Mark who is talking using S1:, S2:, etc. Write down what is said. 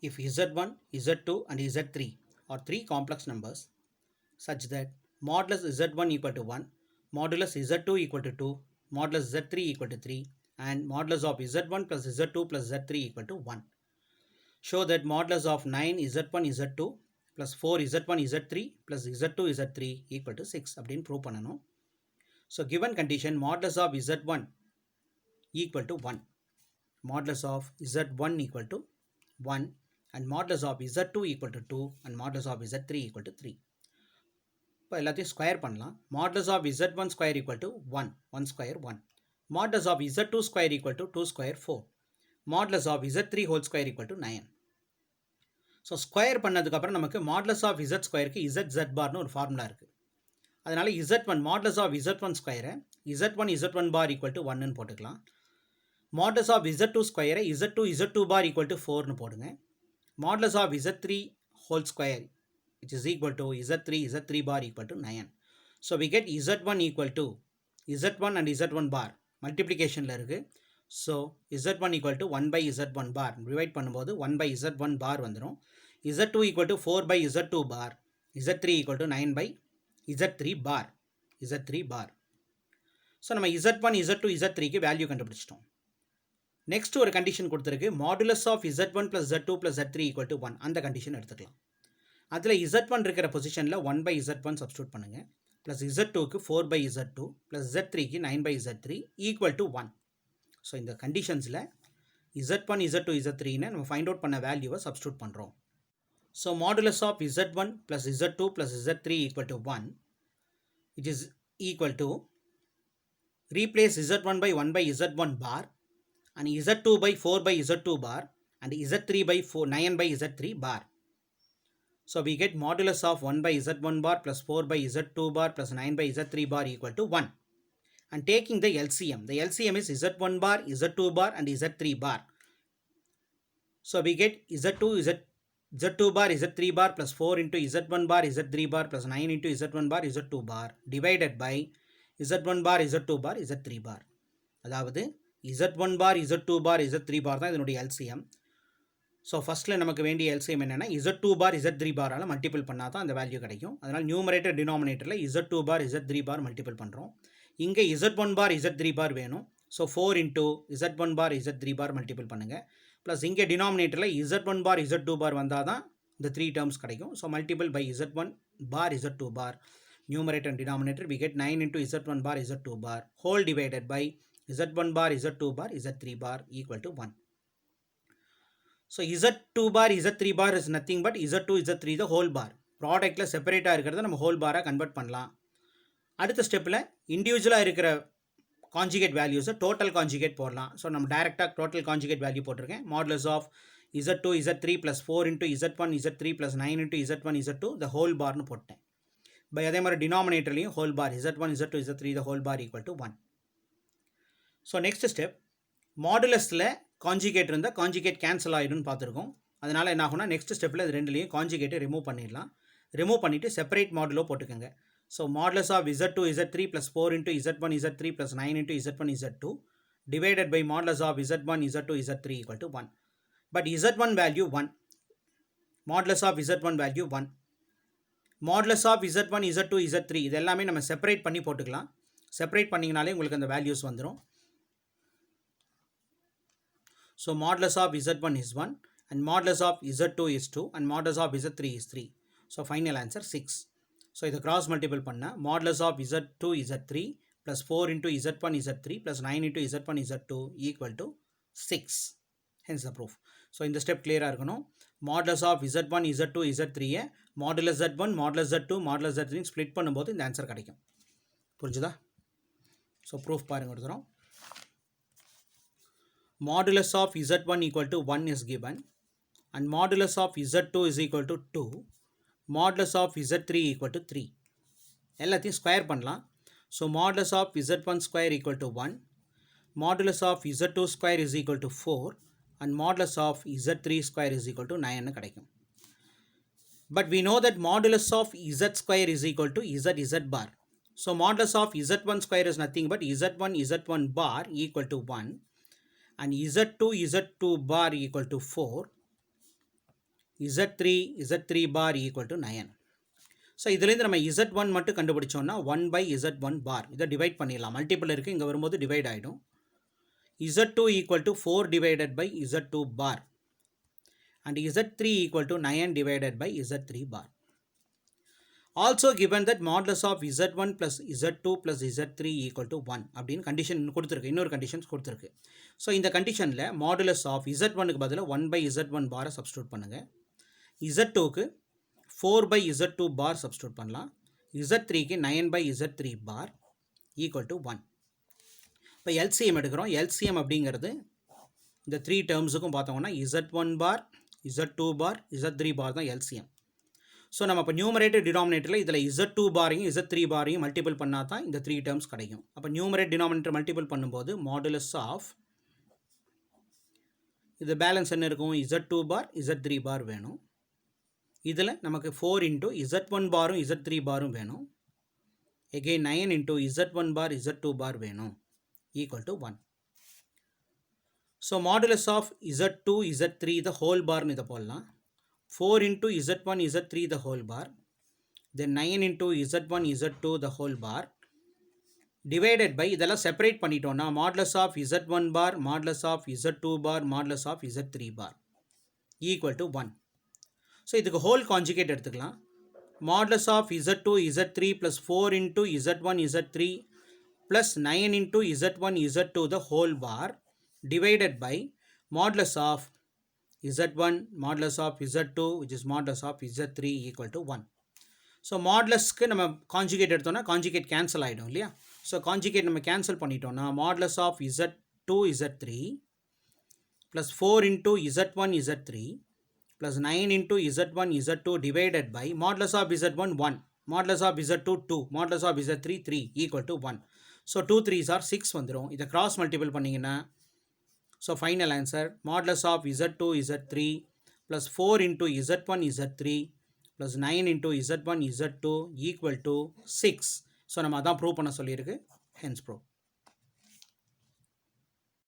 S1: if z1, z2 and z3 are three complex numbers such that modulus z1 equal to 1, modulus z2 equal to 2, modulus z3 equal to 3 and modulus of z1 plus z2 plus z3 equal to 1. Show that modulus of 9 z1 z2 plus 4 z1 z3 plus z2 z3 equal to 6 அப்படின்னு prove பண்ணணும். So given condition modulus of z1 equal to 1, modulus of z1 equal to 1 and modulus of z2 equal to 2 and modulus of z3 equal to 3. இப்போ எல்லாத்தையும் square பண்ணலாம். modulus of z1 square equal to 1, 1 square 1. modulus of z2 square equal to 2 square 4. modulus of z3 whole square equal to 9. So square பண்ணதுக்கப்புறம் நமக்கு modulus of z ஸ்கொயருக்கு z பார்னு ஒரு formula இருக்குது. அதனால் z1 modulus of z1 ஸ்கொயரை z1 bar equal to 1ன்னு போட்டுக்கலாம். modulus of z2 ஸ்கொயரை z2 bar equal to 4ன்னு போடுங்க. modulus of z3 whole square which is equal to z3 bar equal to 9. So we get z1 equal to z1 and z1 bar multiplicationல இருக்கு. So z1 equal to 1 by z1 bar divide பண்ணும்போது 1 by z1 bar வந்துரும். z2 equal to 4 by z2 bar, z3 equal to 9 by z3 bar. So நம்ம z1 z2 z3க்கு value கண்டுபிடிச்சிட்டோம். Next ஒரு condition கொடுத்துருக்கு, modulus of z1 plus z2 plus z3 equal to 1. அந்த condition எடுத்துக்கலாம். அதில் z1 இருக்கிற பொசிஷனில் 1 by z1 சப்ஸ்டியூட் பண்ணுங்க, ப்ளஸ் z2க்கு 4 by z2 ப்ளஸ் z3க்கு 9 by z3 equal to 1. So இந்த கண்டிஷன்ஸில் z1 z2 z3ன்னு நம்ம ஃபைண்ட் அவுட் பண்ண வேல்யூவை சப்ஸ்டியூட் பண்ணுறோம். So modulus of z1 plus z2 plus z3 equal to 1, which is equal to replace z1 by 1 by z1 bar and z2 by 4 by z2 bar and z3 by 9 by z3 bar. So we get modulus of 1 by z1 bar plus 4 by z2 bar plus 9 by z3 bar equal to 1. And taking the LCM is z1 bar, z2 bar and z3 bar. So we get z2 bar, z3 bar plus 4 into z1 bar, z3 bar plus 9 into z1 bar, z2 bar divided by z1 bar, z2 bar, z3 bar. அதாவது z1 bar, z2 bar, z3 bar தான் இதனுடைய LCM. So ஃபஸ்ட்டில் நமக்கு வேண்டிய LCM என்னென்னா z2 bar z3 பாரால் multiple பண்ணால் தான் அந்த வேல்யூ கிடைக்கும். அதனால் நியூமரேட்டர் டினாமினேட்டரில் z2 பார் z3 பார் மல்டிபிள் பண்ணுறோம். இங்கே z1 பார் z3 பார் வேணும். ஸோ 4 இன்ட்டு z1 பார் z3 பார் மல்டிபிள் பண்ணுங்கள். ப்ளஸ் இங்கே டினாமினேட்டரில் z1 பார் z2 பார் வந்தால் தான் இந்த 3 டேர்ம்ஸ் கிடைக்கும். So multiple by z1 bar z2 bar, numerator and denominator we get 9 into z1 bar z2 bar whole divided by z1 bar z2 bar z3 bar equal to 1. So z2 bar z3 bar is nothing but z2 z3 the whole bar. ப்ராடக்டில் செப்பரேட்டாக இருக்கிறத நம்ம whole பாராக convert பண்ணலாம். அடுத்த ஸ்டெப்பில் இண்டிவிஜுவலாக இருக்கிற conjugate வேல்யூஸை total conjugate போடலாம். ஸோ நம்ம டைரெக்டாக டோட்டல் கான்ஜுகேட் வேல்யூ போட்டிருக்கேன். Modulus of z2 z3 plus 4 into z1 z3 plus 9 into z1 z2 the whole barனு போட்டேன். பை அதே மாதிரி டினாமினேட்டர்லையும் whole bar z1 z2 z3 the whole bar equal to 1. So next step, மாடுலஸில் conjugate இருந்தால் conjugate cancel ஆகிடும்னு பார்த்துருக்கோம். அதனால் என்ன ஆகும்னா நெக்ஸ்ட் ஸ்டெப்பில் இது ரெண்டுலேயும் கான்ஜுகேட்டை ரிமூவ் பண்ணிடலாம். ரிமூவ் பண்ணிவிட்டு செப்பரேட் மாடுலோ போட்டுக்கோங்க. So modulus of z2 z3 plus 4 into z1 z3 plus 9 into z1 z2 divided by modulus of z1 z2 z3 equal to 1. But z1 value 1, modulus of z1 value 1, modulus of z1 z2 z3 இது எல்லாமே நம்ம separate பண்ணி போட்டுக்கலாம். Separate பண்ணிங்கனாலே உங்களுக்கு அந்த values வந்துடும். So modulus of z1 is 1 and modulus of z2 is 2 and modulus of z3 is 3. So final answer 6. So இதை cross multiple பண்ண modulus of z2 z3 plus 4 into z1 z3 plus 9 into z1 z2 equal to 6. Hence the proof. So இந்த step clear இருக்கணும். Modulus of z1 z2 z3 modulus z1 modulus z2 modulus z3 split பண்ணும்போது இந்த answer கிடைக்கும். புரிஞ்சுதா? So proof பாருங்க ஒரு தரம். Modulus of z1 equal to 1 is given and modulus of z2 is equal to 2, modulus of z3 equal to 3. எல்லாத்தையும் square பண்ணலாம். So modulus of z1 square equal to 1, modulus of z2 square is equal to 4 and modulus of z3 square is equal to 9 கிடைக்கும். But we know that modulus of z square is equal to z bar. So modulus of z1 square is nothing but z1 bar equal to 1 and z2 bar equal to 4 Z3 Z3 bar equal to 9. So இதுலேருந்து நம்ம Z1 மட்டும் கண்டுபிடிச்சோன்னா 1 by Z1 bar. இதை divide பண்ணிடலாம். Multiple இருக்குது, இங்கே வரும்போது divide ஆகிடும். Z2 equal to 4 divided by Z2 bar. And Z3 equal to 9 divided by Z3 bar. Also given that modulus of Z1 plus Z2 plus Z3 equal to 1 அப்படின்னு condition கொடுத்துருக்கு, இன்னொரு conditions கொடுத்துருக்கு. So இந்த கண்டிஷனில் modulus of Z1க்கு பதிலாக 1 by Z1 பாரை substitute பண்ணுங்கள். Z2க்கு 4 by Z2 bar substitute பண்ணலாம். Z3க்கு 9 by Z3 bar equal to 1. இப்போ எல்சிஎம் எடுக்கிறோம். எல்சிஎம் அப்படிங்கிறது இந்த 3 டேர்ம்ஸுக்கும் பார்த்தோம்னா Z1 bar, Z2 bar, Z3 பார் தான் எல்சிஎம். ஸோ நம்ம இப்போ நியூமரேட்டர் டினாமினேட்டரில் இதில் Z2 பாரையும் Z3 பாரையும் மல்டிபிள் பண்ணால் தான் இந்த 3 டேர்ம்ஸ் கிடைக்கும். அப்போ நியூமரேட் டினாமினேட்டர் மல்டிபிள் பண்ணும்போது மாடுலஸ் ஆஃப் இது பேலன்ஸ் என்ன இருக்கும்? Z2 பார் Z3 பார் வேணும். இதில் நமக்கு 4 இன்ட்டு Z1 பாரும் Z3 பாரும் வேணும். Again 9 into Z1 bar Z2 bar வேணும் equal to 1. So modulus of Z2 Z3 the whole பார்னு இதை போடலாம். 4 into Z1 Z3 the whole bar, then 9 into Z1 Z2 the whole bar, divided by இதெல்லாம் separate பண்ணிட்டோம்னா modulus of Z1 bar, modulus of Z2 bar, modulus of Z3 bar equal to 1. So இதுக்கு whole conjugate எடுத்துக்கலாம். modulus of Z2 Z3 plus 4 into Z1 Z3 plus 9 into Z1 Z2 the whole bar divided by modulus of Z1 modulus of Z2 which is modulus of Z3 equal to 1. So மாடுலஸ்க்கு நம்ம conjugate எடுத்தோம்னா conjugate cancel ஆகிடும் இல்லையா? So conjugate நம்ம cancel பண்ணிட்டோம்னா modulus of Z2 Z3 plus 4 into Z1 Z3 plus 9 into Z1 Z2 divided by modulus of Z1 1, modulus of Z2 2, modulus of Z3 3 equal to 1. So 2 3s are 6 வந்துடும். இதை cross multiple பண்ணிங்கன்னா so final answer modulus of Z2 Z3 plus 4 into Z1 Z3 plus 9 into Z1 Z2 equal to 6. so நம்ம அதான் prove பண்ண சொல்லியிருக்கு. hence proof.